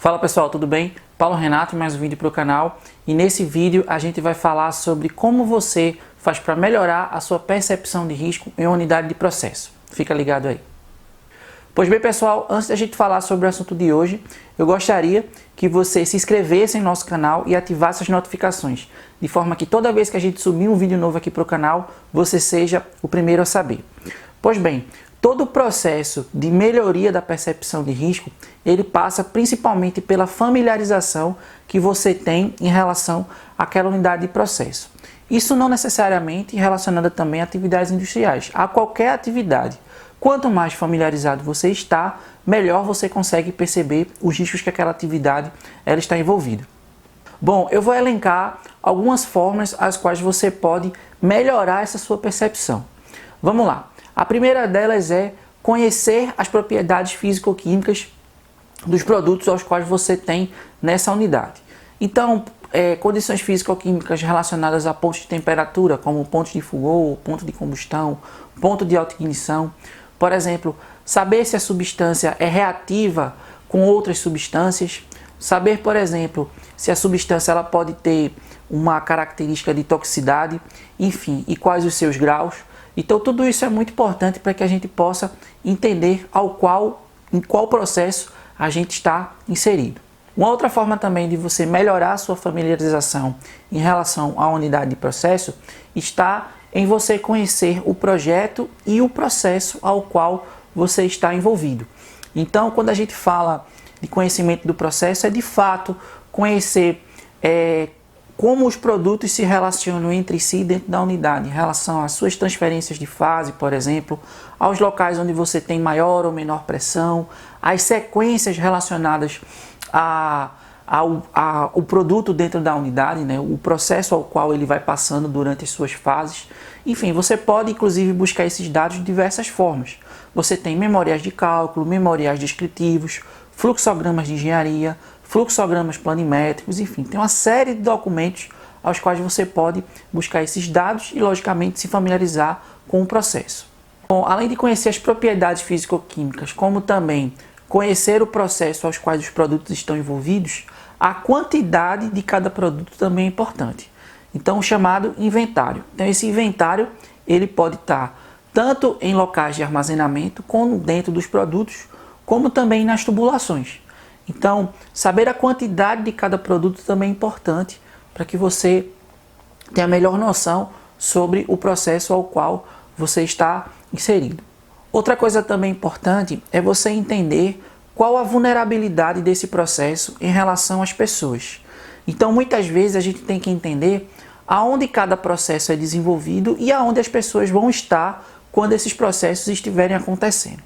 Fala pessoal, tudo bem? Paulo Renato, mais um vídeo para o canal, e nesse vídeo a gente vai falar sobre como você faz para melhorar a sua percepção de risco em uma unidade de processo. Fica ligado aí. Pois bem pessoal, antes da gente falar sobre o assunto de hoje, eu gostaria que você se inscrevesse em nosso canal e ativasse as notificações, de forma que toda vez que a gente subir um vídeo novo aqui para o canal, você seja o primeiro a saber. Pois bem, todo o processo de melhoria da percepção de risco, ele passa principalmente pela familiarização que você tem em relação àquela unidade de processo. Isso não necessariamente relacionado também a atividades industriais, a qualquer atividade. Quanto mais familiarizado você está, melhor você consegue perceber os riscos que aquela atividade ela está envolvida. Bom, eu vou elencar algumas formas as quais você pode melhorar essa sua percepção. Vamos lá. A primeira delas é conhecer as propriedades físico-químicas dos produtos aos quais você tem nessa unidade. Então, condições físico-químicas relacionadas a pontos de temperatura, como pontos de fogo, ponto de combustão, ponto de autoignição. Por exemplo, saber se a substância é reativa com outras substâncias. Saber, por exemplo, se a substância ela pode ter uma característica de toxicidade, enfim, e quais os seus graus. Então tudo isso é muito importante para que a gente possa entender em qual processo a gente está inserido. Uma outra forma também de você melhorar a sua familiarização em relação à unidade de processo está em você conhecer o projeto e o processo ao qual você está envolvido. Então, quando a gente fala de conhecimento do processo, é de fato conhecer como os produtos se relacionam entre si dentro da unidade, em relação às suas transferências de fase, por exemplo, aos locais onde você tem maior ou menor pressão, as sequências relacionadas ao produto dentro da unidade, né? O processo ao qual ele vai passando durante as suas fases. Enfim, você pode inclusive buscar esses dados de diversas formas. Você tem memoriais de cálculo, memoriais descritivos, fluxogramas de engenharia, fluxogramas planimétricos, enfim, tem uma série de documentos aos quais você pode buscar esses dados e, logicamente, se familiarizar com o processo. Bom, além de conhecer as propriedades físico-químicas, como também conhecer o processo aos quais os produtos estão envolvidos, a quantidade de cada produto também é importante. Então, o chamado inventário. Então, esse inventário ele pode estar tanto em locais de armazenamento, como dentro dos produtos, como também nas tubulações. Então, saber a quantidade de cada produto também é importante para que você tenha a melhor noção sobre o processo ao qual você está inserido. Outra coisa também importante é você entender qual a vulnerabilidade desse processo em relação às pessoas. Então, muitas vezes a gente tem que entender aonde cada processo é desenvolvido e aonde as pessoas vão estar quando esses processos estiverem acontecendo.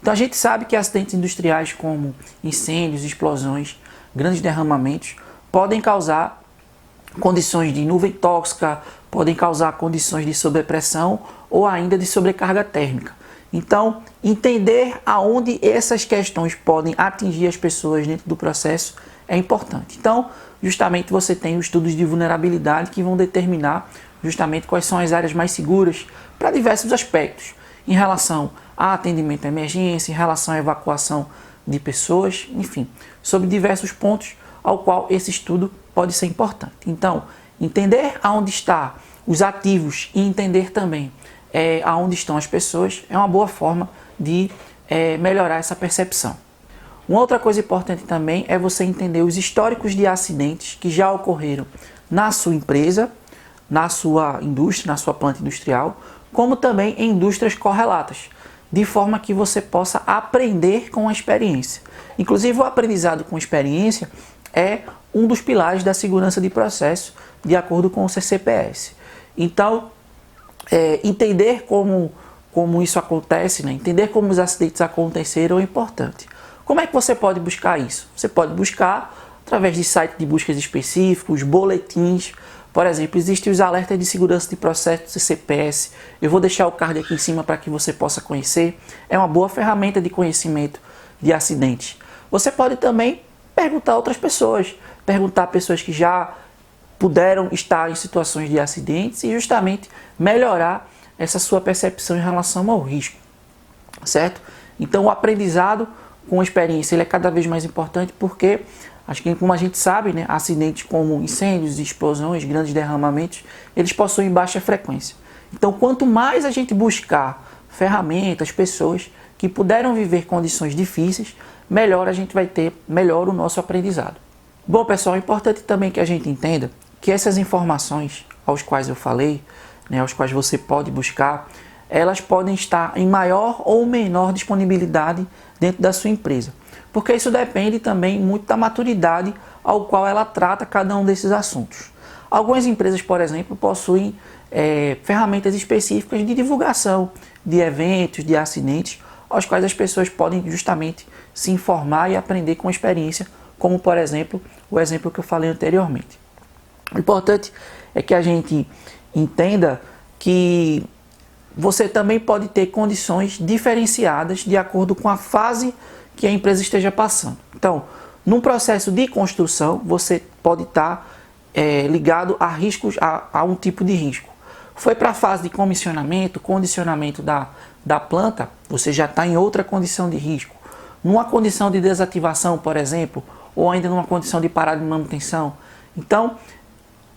Então a gente sabe que acidentes industriais como incêndios, explosões, grandes derramamentos podem causar condições de nuvem tóxica, podem causar condições de sobrepressão ou ainda de sobrecarga térmica. Então, entender aonde essas questões podem atingir as pessoas dentro do processo é importante. Então, justamente você tem os estudos de vulnerabilidade que vão determinar justamente quais são as áreas mais seguras para diversos aspectos, em relação a atendimento à emergência, em relação à evacuação de pessoas, enfim, sobre diversos pontos ao qual esse estudo pode ser importante. Então, entender aonde estão os ativos e entender também aonde estão as pessoas é uma boa forma de melhorar essa percepção. Uma outra coisa importante também é você entender os históricos de acidentes que já ocorreram na sua empresa, na sua indústria, na sua planta industrial, como também em indústrias correlatas, de forma que você possa aprender com a experiência. Inclusive, o aprendizado com experiência é um dos pilares da segurança de processo, de acordo com o CCPS. Então, entender como isso acontece, né? Entender como os acidentes aconteceram é importante. Como é que você pode buscar isso? Você pode buscar através de sites de buscas específicos, boletins. Por exemplo, existem os alertas de segurança de processo do CCPS. Eu vou deixar o card aqui em cima para que você possa conhecer. É uma boa ferramenta de conhecimento de acidentes. Você pode também perguntar a outras pessoas. Perguntar a pessoas que já puderam estar em situações de acidentes e justamente melhorar essa sua percepção em relação ao risco. Certo? Então, o aprendizado com experiência ele é cada vez mais importante, porque acho que, como a gente sabe, né, acidentes como incêndios, explosões, grandes derramamentos, eles possuem baixa frequência. Então, quanto mais a gente buscar ferramentas, pessoas que puderam viver condições difíceis, melhor a gente vai ter, melhor o nosso aprendizado. Bom, pessoal, é importante também que a gente entenda que essas informações aos quais eu falei, né, aos quais você pode buscar, elas podem estar em maior ou menor disponibilidade dentro da sua empresa. Porque isso depende também muito da maturidade ao qual ela trata cada um desses assuntos. Algumas empresas, por exemplo, possuem ferramentas específicas de divulgação de eventos, de acidentes, aos quais as pessoas podem justamente se informar e aprender com experiência, como, por exemplo, o exemplo que eu falei anteriormente. O importante é que a gente entenda que você também pode ter condições diferenciadas de acordo com a fase que a empresa esteja passando. Então, num processo de construção, você pode estar ligado a riscos, a um tipo de risco. Foi para a fase de comissionamento, condicionamento da planta, você já está em outra condição de risco. Numa condição de desativação, por exemplo, ou ainda numa condição de parada de manutenção. Então,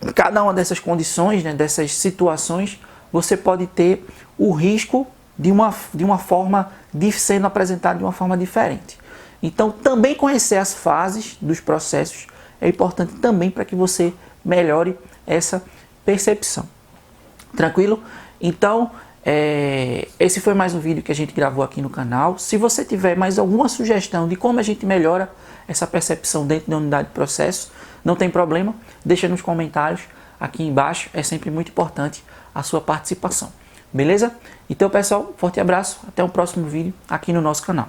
em cada uma dessas condições, né, dessas situações, você pode ter o risco de uma forma sendo apresentado de uma forma diferente. Então, também conhecer as fases dos processos é importante também para que você melhore essa percepção. Tranquilo? Então, esse foi mais um vídeo que a gente gravou aqui no canal. Se você tiver mais alguma sugestão de como a gente melhora essa percepção dentro da unidade de processo, não tem problema, deixa nos comentários aqui embaixo, é sempre muito importante a sua participação. Beleza? Então, pessoal, forte abraço, até o próximo vídeo aqui no nosso canal.